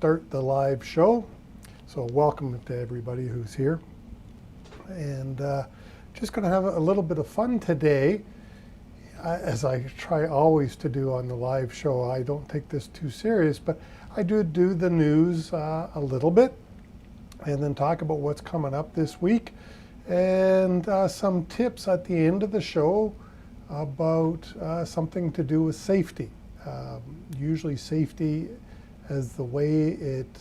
start the live show. So welcome to everybody who's here. And just going to have a little bit of fun today. As I try always to do on the live show, I don't take this too serious, but I do the news a little bit and then talk about what's coming up this week and some tips at the end of the show about something to do with safety. Usually safety as the way it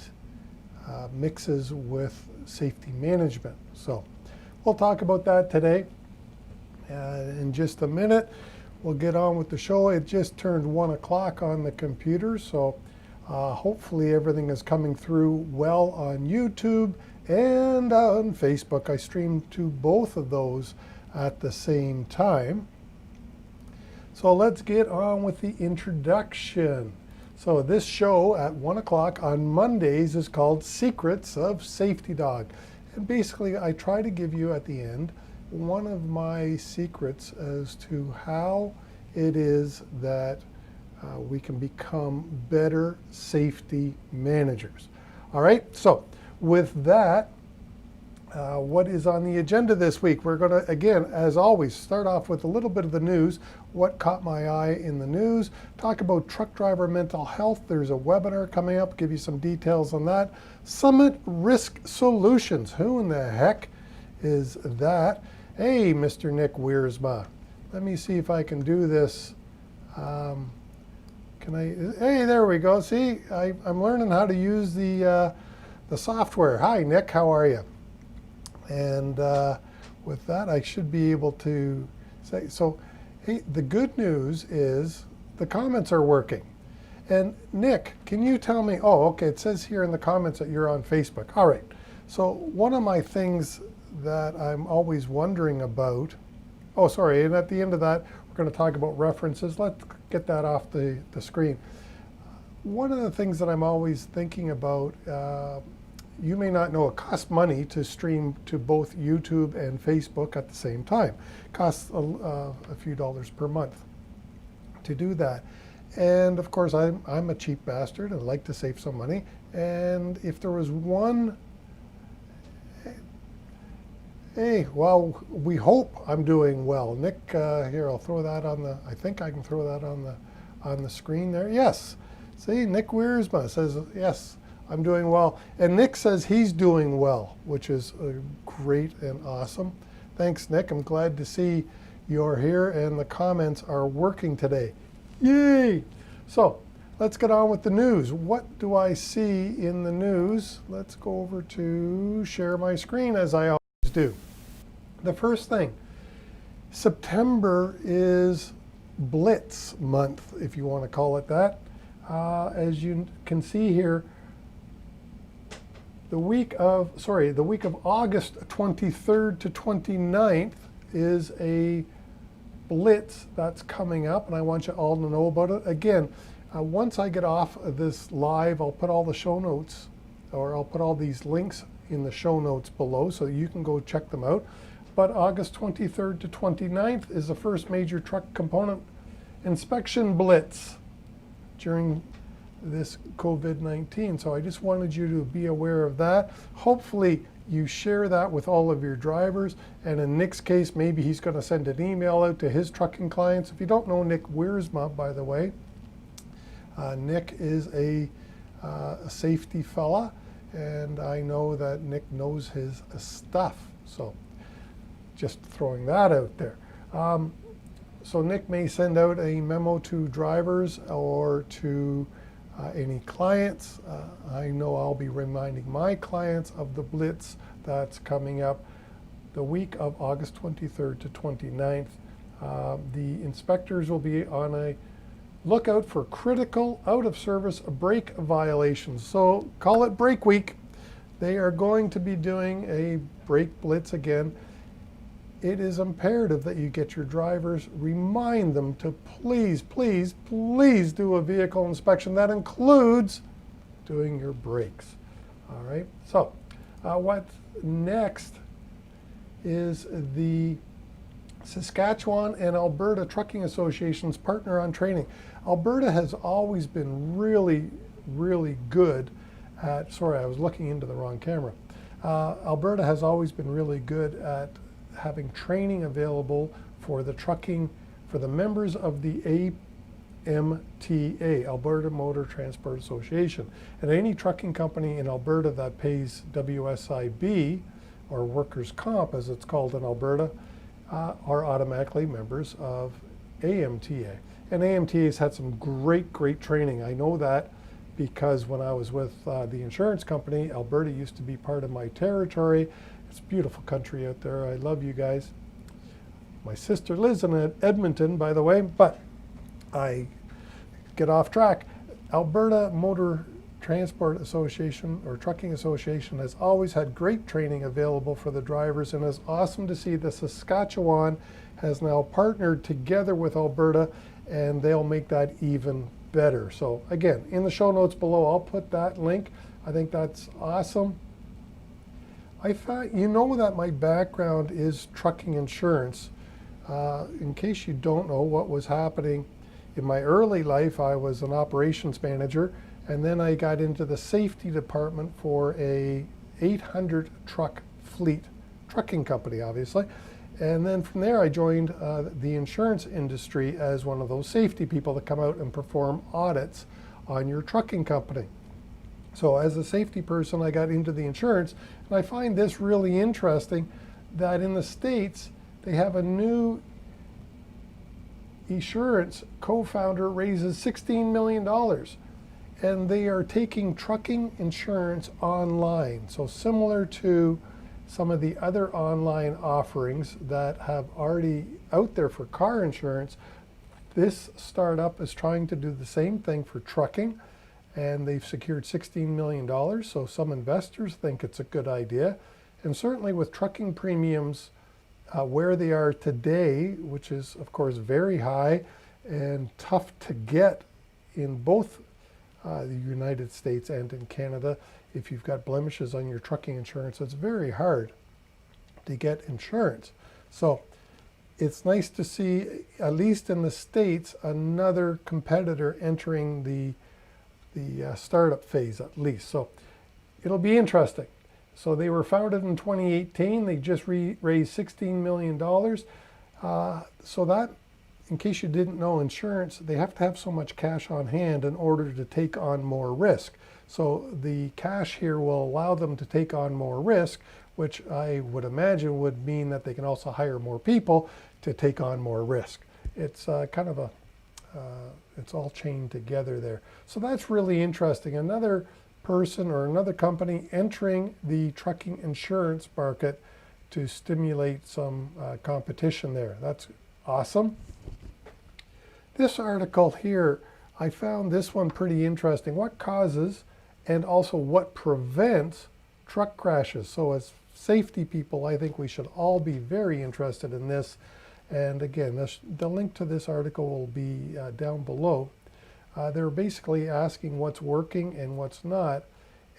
mixes with safety management. So we'll talk about that today. In just a minute, we'll get on with the show. It just turned 1 o'clock on the computer, so hopefully everything is coming through well on YouTube and on Facebook. I stream to both of those at the same time. So let's get on with the introduction. So this show at 1 o'clock on Mondays is called Secrets of Safety Dog. And basically I try to give you at the end one of my secrets as to how it is that we can become better safety managers. All right, so with that, what is on the agenda this week? We're going to, again, as always, start off with a little bit of the news, what caught my eye in the news, talk about truck driver mental health. There's a webinar coming up, give you some details on that. Summit Risk Solutions, who in the heck is that? Hey, Mr. Nick Wiersma. Let me see if I can do this. Hey, there we go. See, I'm learning how to use the software. Hi, Nick, how are you? And with that, I should be able to say, so, hey, the good news is the comments are working. And Nick, can you tell me, oh, okay, it says here in the comments that you're on Facebook. All right, so one of my things that I'm always wondering about, oh, sorry, and at the end of that, we're going to talk about references. Let's get that off the screen. One of the things that I'm always thinking about, you may not know, it costs money to stream to both YouTube and Facebook at the same time. It costs a few dollars per month to do that. And of course, I'm a cheap bastard and like to save some money. And if there was one, hey, well, we hope I'm doing well. Nick, here, I'll throw that on the, I think I can throw that on the screen there. Yes, see, Nick Wiersma says, yes, I'm doing well. And Nick says he's doing well, which is great and awesome. Thanks, Nick. I'm glad to see you're here and the comments are working today. Yay! So let's get on with the news. What do I see in the news? Let's go over to share my screen as I always do. The first thing, September is Blitz month, if you want to call it that. As you can see here, the week of August 23rd to 29th is a Blitz that's coming up, and I want you all to know about it. Again, once I get off of this live, I'll put all the show notes, or I'll put all these links in the show notes below so you can go check them out. But August 23rd to 29th is the first major truck component inspection Blitz during this COVID-19. So I just wanted you to be aware of that. Hopefully you share that with all of your drivers. And in Nick's case, maybe he's going to send an email out to his trucking clients. If you don't know Nick Wiersma, by the way, Nick is a safety fella. And I know that Nick knows his stuff. So just throwing that out there. So Nick may send out a memo to drivers or to any clients. I know I'll be reminding my clients of the Blitz that's coming up the week of August 23rd to 29th. The inspectors will be on a lookout for critical out-of-service brake violations. So call it brake week. They are going to be doing a brake Blitz again. It is imperative that you get your drivers, remind them to please, please, please do a vehicle inspection. That includes doing your brakes. All right, so what's next is the Saskatchewan and Alberta Trucking Associations partner on training. Alberta has always been really, really good sorry, I was looking into the wrong camera. Alberta has always been really good at having training available for the trucking, for the members of the AMTA, Alberta Motor Transport Association. And any trucking company in Alberta that pays WSIB, or workers' comp as it's called in Alberta, are automatically members of AMTA. And AMTA has had some great training. I know that because when I was with the insurance company, Alberta used to be part of my territory. It's a beautiful country out there. I love you guys. My sister lives in Edmonton, by the way, but I get off track. Alberta Motor Transport Association, or Trucking Association, has always had great training available for the drivers, and it's awesome to see that Saskatchewan has now partnered together with Alberta, and they'll make that even better. So again, in the show notes below, I'll put that link. I think that's awesome. I thought, you know that my background is trucking insurance. In case you don't know what was happening, in my early life, I was an operations manager, and then I got into the safety department for a 800 truck fleet, trucking company, obviously. And then from there, I joined the insurance industry as one of those safety people that come out and perform audits on your trucking company. So as a safety person, I got into the insurance, and I find this really interesting that in the States, they have a new insurance co-founder raises $16 million, and they are taking trucking insurance online. So similar to some of the other online offerings that have already out there for car insurance, this startup is trying to do the same thing for trucking, and they've secured $16 million. So some investors think it's a good idea. And certainly with trucking premiums where they are today, which is of course very high and tough to get in both the United States and in Canada. If you've got blemishes on your trucking insurance, it's very hard to get insurance. So it's nice to see, at least in the States, another competitor entering the startup phase at least. So it'll be interesting. So they were founded in 2018. They just raised $16 million. So that, in case you didn't know, insurance, they have to have so much cash on hand in order to take on more risk. So the cash here will allow them to take on more risk, which I would imagine would mean that they can also hire more people to take on more risk. It's kind of it's all chained together there. So that's really interesting. Another person or another company entering the trucking insurance market to stimulate some competition there. That's awesome. This article here, I found this one pretty interesting. What causes and also what prevents truck crashes? So as safety people, I think we should all be very interested in this. And again, the link to this article will be down below. They're basically asking what's working and what's not.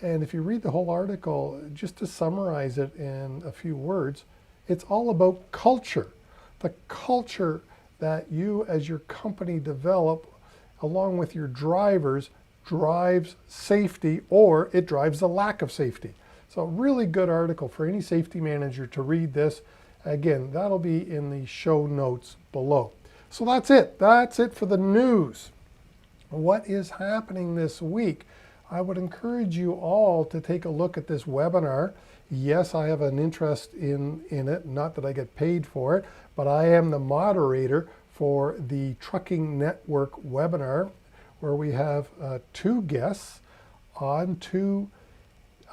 And if you read the whole article, just to summarize it in a few words, it's all about culture. The culture that you as your company develop along with your drivers drives safety, or it drives the lack of safety. So a really good article for any safety manager to read this. Again, that'll be in the show notes below. So that's it. That's it for the news. What is happening this week? I would encourage you all to take a look at this webinar. Yes, I have an interest in it, not that I get paid for it, but I am the moderator for the Trucking Network webinar, where we have two guests on, two,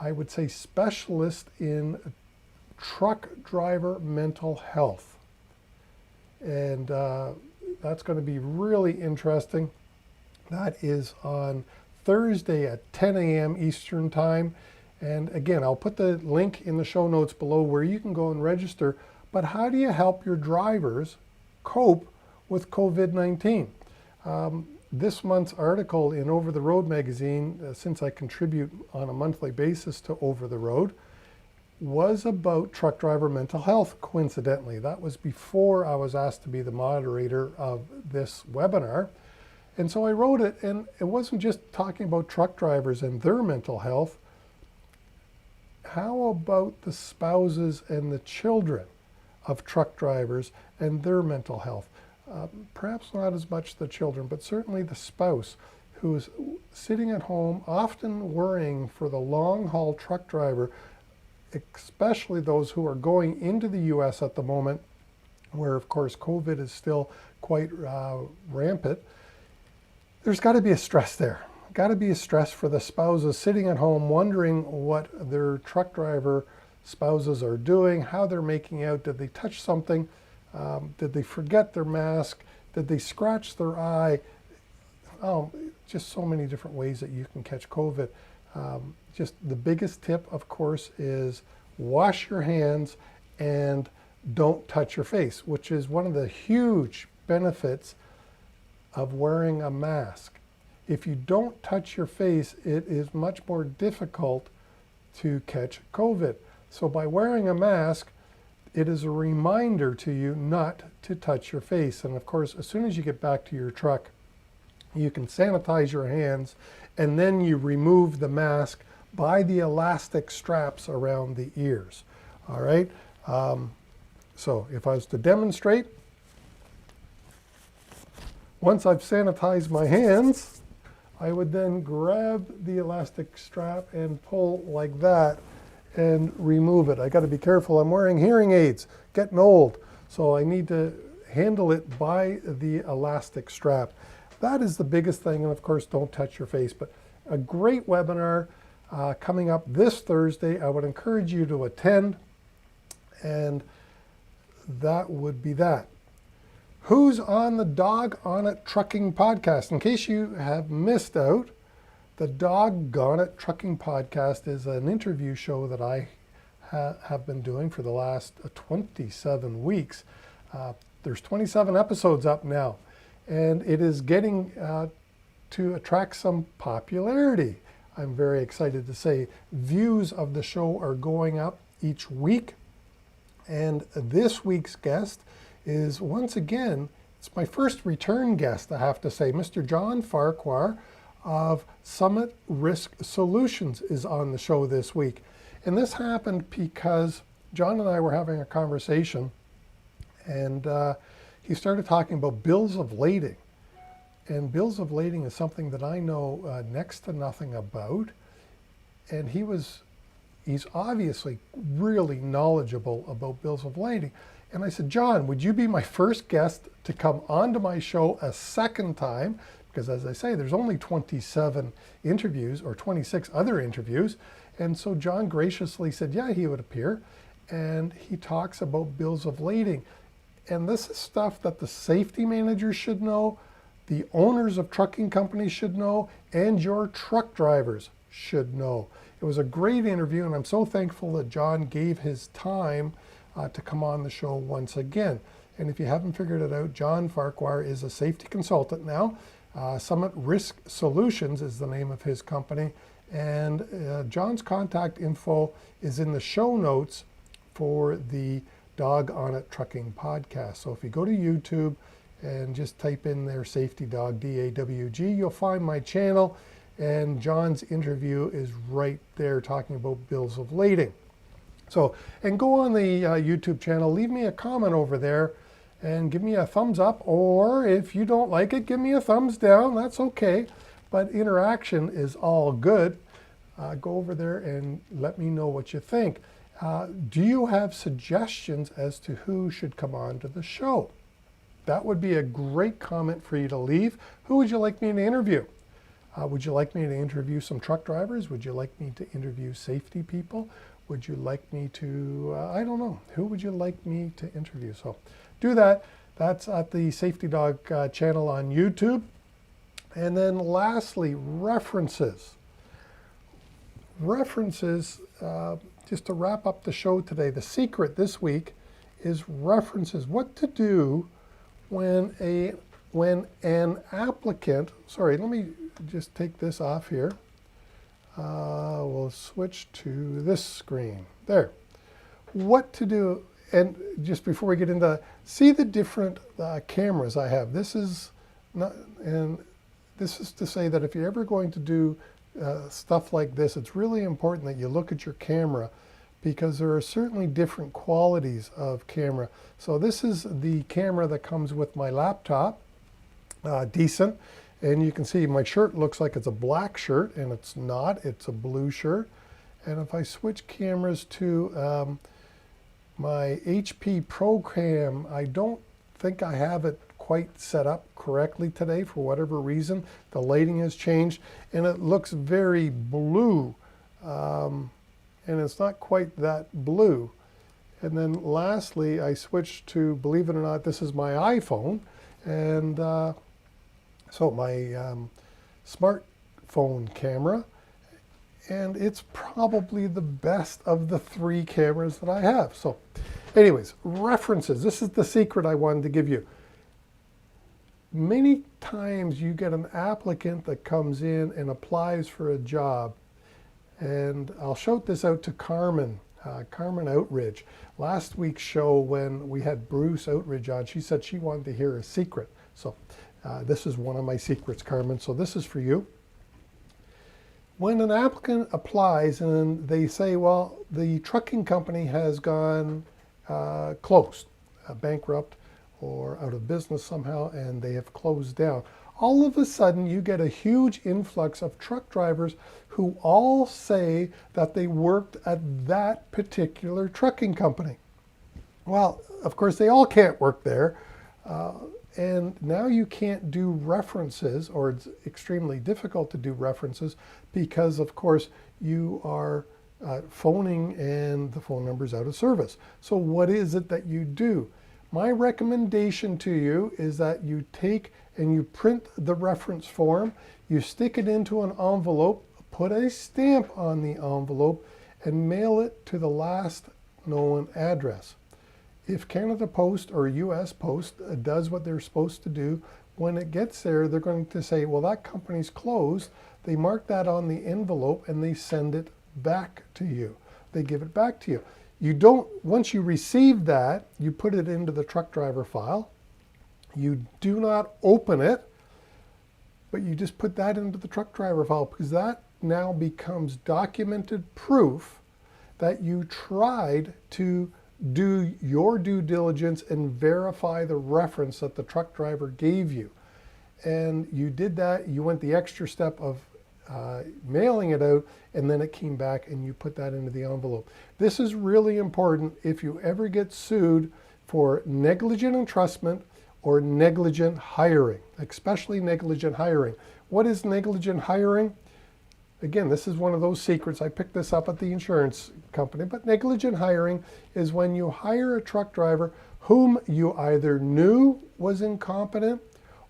I would say, specialists in truck driver mental health. And that's going to be really interesting. That is on Thursday at 10 a.m. Eastern Time. And again, I'll put the link in the show notes below where you can go and register. But how do you help your drivers cope with COVID-19? This month's article in Over the Road magazine, since I contribute on a monthly basis to Over the Road, was about truck driver mental health, coincidentally. That was before I was asked to be the moderator of this webinar. And so I wrote it, and it wasn't just talking about truck drivers and their mental health. How about the spouses and the children of truck drivers and their mental health? Perhaps not as much the children, but certainly the spouse who's sitting at home, often worrying for the long-haul truck driver, especially those who are going into the U.S. at the moment, where, of course, COVID is still quite rampant. There's got to be a stress there. Got to be a stress for the spouses sitting at home wondering what their truck driver spouses are doing, how they're making out. Did they touch something? Did they forget their mask? Did they scratch their eye? Oh, just so many different ways that you can catch COVID. Just the biggest tip, of course, is wash your hands and don't touch your face, which is one of the huge benefits of wearing a mask. If you don't touch your face, it is much more difficult to catch COVID. So by wearing a mask, it is a reminder to you not to touch your face. And of course, as soon as you get back to your truck, you can sanitize your hands, and then you remove the mask by the elastic straps around the ears. All right. So if I was to demonstrate, once I've sanitized my hands, I would then grab the elastic strap and pull like that and remove it. I got to be careful. I'm wearing hearing aids, getting old, so I need to handle it by the elastic strap. That is the biggest thing, and of course, don't touch your face. But a great webinar coming up this Thursday. I would encourage you to attend, and that would be that. Who's on the Dawg on It Trucking podcast? In case you have missed out, the Dawg on It Trucking podcast is an interview show that I have been doing for the last 27 weeks. There's 27 episodes up now, and it is getting to attract some popularity. I'm very excited to say views of the show are going up each week, and this week's guest is, once again, it's my first return guest, I have to say. Mr. John Farquhar of Summit Risk Solutions is on the show this week. And this happened because John and I were having a conversation, and he started talking about bills of lading. And bills of lading is something that I know next to nothing about. And he's obviously really knowledgeable about bills of lading. And I said, John, would you be my first guest to come onto my show a second time? Because as I say, there's only 27 interviews or 26 other interviews. And so John graciously said, yeah, he would appear. And he talks about bills of lading. And this is stuff that the safety managers should know, the owners of trucking companies should know, and your truck drivers should know. It was a great interview, and I'm so thankful that John gave his time to come on the show once again. And if you haven't figured it out, John Farquhar is a safety consultant now. Summit Risk Solutions is the name of his company. And John's contact info is in the show notes for the Dawg on It Trucking podcast. So if you go to YouTube and just type in there Safety Dawg, D-A-W-G, you'll find my channel. And John's interview is right there talking about bills of lading. So, and go on the YouTube channel, leave me a comment over there and give me a thumbs up, or if you don't like it, give me a thumbs down, that's okay. But interaction is all good. Go over there and let me know what you think. Do you have suggestions as to who should come on to the show? That would be a great comment for you to leave. Who would you like me to interview? Would you like me to interview some truck drivers? Would you like me to interview safety people? Would you like me to, I don't know, who would you like me to interview? So do that. That's at the Safety Dawg channel on YouTube. And then lastly, references. References, just to wrap up the show today, the secret this week is references. What to do when an applicant, sorry, let me just take this off here. We'll switch to this screen. There. What to do, and just before we get into that, see the different cameras I have. This is not, and this is to say that if you're ever going to do stuff like this, it's really important that you look at your camera, because there are certainly different qualities of camera. So this is the camera that comes with my laptop, decent. And you can see my shirt looks like it's a black shirt, and it's not, it's a blue shirt. And if I switch cameras to my HP program, I don't think I have it quite set up correctly today for whatever reason. The lighting has changed and it looks very blue, and it's not quite that blue. And then lastly, I switched to, believe it or not, this is my iPhone, and so my smartphone camera, and it's probably the best of the 3 cameras that I have. So anyways, references. This is the secret I wanted to give you. Many times you get an applicant that comes in and applies for a job, and I'll shout this out to Carmen, Carmen Outridge. Last week's show when we had Bruce Outridge on, she said she wanted to hear a secret. So this is one of my secrets, Carmen, so this is for you. When an applicant applies and they say, well, the trucking company has gone closed, bankrupt, or out of business somehow, and they have closed down, all of a sudden you get a huge influx of truck drivers who all say that they worked at that particular trucking company. Well, of course, they all can't work there. And now you can't do references, or it's extremely difficult to do references, because of course you are phoning and the phone number's out of service. So what is it that you do? My recommendation to you is that you take and you print the reference form, you stick it into an envelope, put a stamp on the envelope, and mail it to the last known address. If Canada Post or US Post does what they're supposed to do, when it gets there, they're going to say, well, that company's closed. They mark that on the envelope and they send it back to you. They give it back to you. You don't, once you receive that, you put it into the truck driver file. You do not open it, but you just put that into the truck driver file, because that now becomes documented proof that you tried to do your due diligence and verify the reference that the truck driver gave you. And you did that, you went the extra step of mailing it out, and then it came back and you put that into the envelope. This is really important if you ever get sued for negligent entrustment or negligent hiring, especially negligent hiring. What is negligent hiring? Again, this is one of those secrets. I picked this up at the insurance company, but negligent hiring is when you hire a truck driver whom you either knew was incompetent,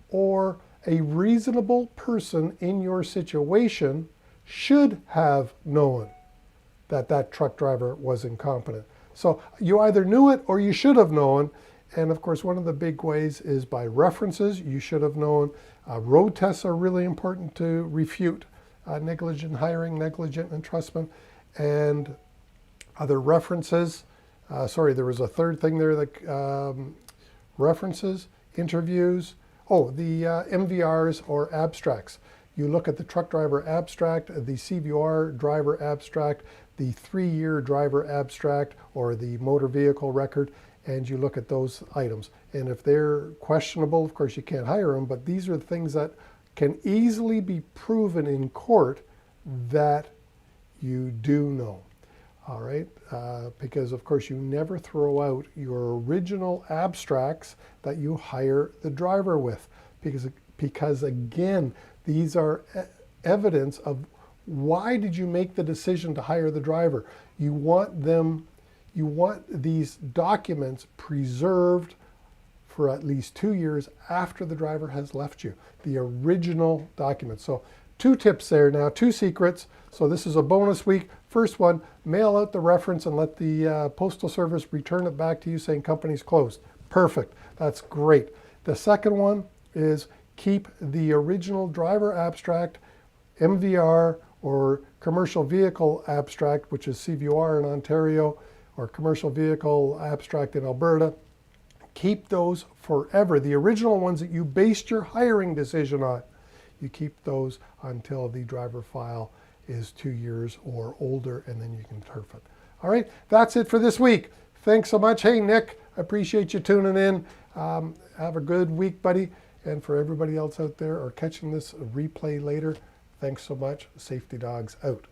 or a reasonable person in your situation should have known that that truck driver was incompetent. So you either knew it or you should have known. And of course, one of the big ways is by references. You should have known. Road tests are really important to refute negligent hiring, negligent entrustment, and other references. Sorry, there was a third thing there, like references, interviews. Oh, the MVRs or abstracts. You look at the truck driver abstract, the CVR driver abstract, the 3-year driver abstract, or the motor vehicle record, and you look at those items. And if they're questionable, of course you can't hire them, but these are the things that can easily be proven in court that you do know. All right, because of course you never throw out your original abstracts that you hire the driver with, because again, these are evidence of why did you make the decision to hire the driver. You want these documents preserved for at least 2 years after the driver has left you, the original documents. So 2 tips there now, 2 secrets. So this is a bonus week. First one, mail out the reference and let the Postal Service return it back to you saying company's closed. Perfect, that's great. The second one is keep the original driver abstract, MVR, or commercial vehicle abstract, which is CVR in Ontario, or commercial vehicle abstract in Alberta. Keep those forever, the original ones that you based your hiring decision on. you keep those until the driver file is 2 years or older, and then you can turf it. All right, that's it for this week. Thanks so much. Hey, Nick, I appreciate you tuning in. Have a good week, buddy. And for everybody else out there or catching this replay later, thanks so much. Safety Dogs out.